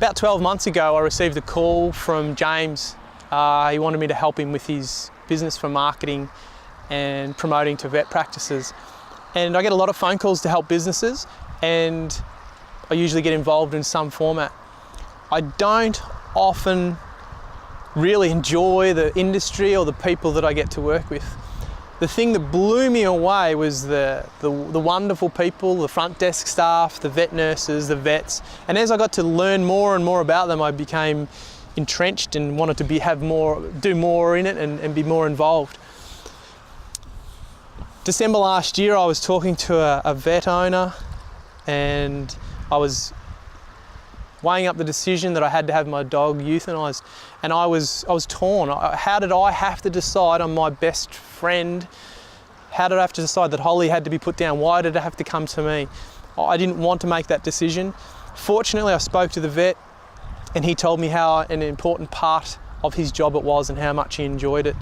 About 12 months ago, I received a call from James. He wanted me to help him with his business for marketing and promoting to vet practices. And I get a lot of phone calls to help businesses, and I usually get involved in some format. I don't often really enjoy the industry or the people that I get to work with. The thing that blew me away was the wonderful people, the front desk staff, the vet nurses, the vets. And as I got to learn more and more about them, I became entrenched and wanted to do more in it and be more involved. December last year, I was talking to a vet owner, and I was weighing up the decision that I had to have my dog euthanized, and I was torn. How did I have to decide on my best friend? How did I have to decide that Holly had to be put down? Why did it have to come to me? I didn't want to make that decision. Fortunately, I spoke to the vet, and he told me how an important part of his job it was and how much he enjoyed it.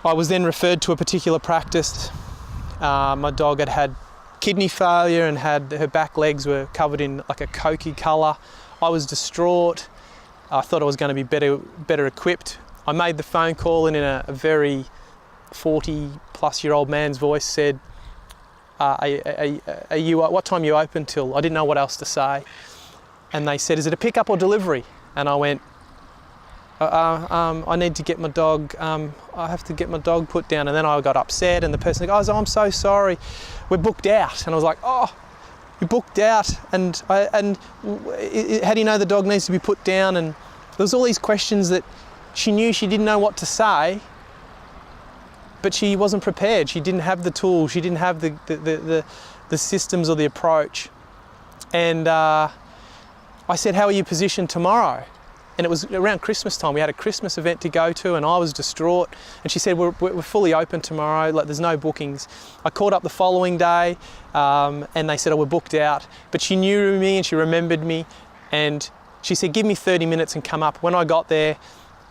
I was then referred to a particular practice. My dog had kidney failure and her back legs were covered in like a cokey colour. I was distraught. I thought I was going to be better equipped. I made the phone call, and in a very 40-plus-year-old man's voice said, what time are you open till? I didn't know what else to say. And they said, is it a pickup or delivery? And I went, I need to get my dog, I have to get my dog put down. And then I got upset, and the person goes, oh, I'm so sorry, we're booked out. And I was like, oh, you're booked out? And how do you know the dog needs to be put down? And there was all these questions that she knew she didn't know what to say, but she wasn't prepared. She didn't have the tools, she didn't have the systems or the approach. And I said, how are you positioned tomorrow? And it was around Christmas time. We had a Christmas event to go to, and I was distraught. And she said, we're fully open tomorrow, like there's no bookings. I called up the following day, and they said, oh, we're booked out. But she knew me and she remembered me, and she said, give me 30 minutes and come up. When I got there,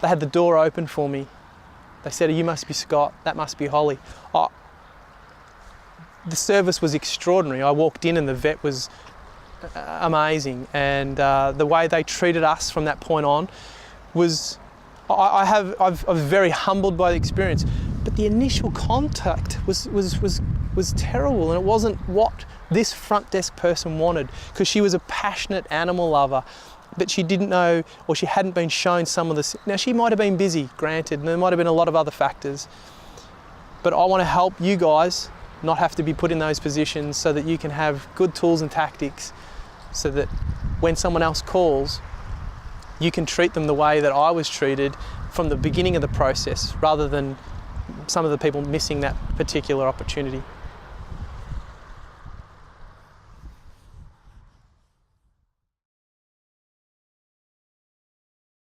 they had the door open for me. They said, oh, you must be Scott, that must be Holly. Oh, the service was extraordinary. I walked in and the vet was amazing, and the way they treated us from that point on was, I was very humbled by the experience. But the initial contact was terrible, and it wasn't what this front desk person wanted, because she was a passionate animal lover, but she didn't know, or she hadn't been shown some of the. Now, she might have been busy, granted, and there might have been a lot of other factors, but I want to help you guys not have to be put in those positions, so that you can have good tools and tactics, so that when someone else calls, you can treat them the way that I was treated from the beginning of the process, rather than some of the people missing that particular opportunity.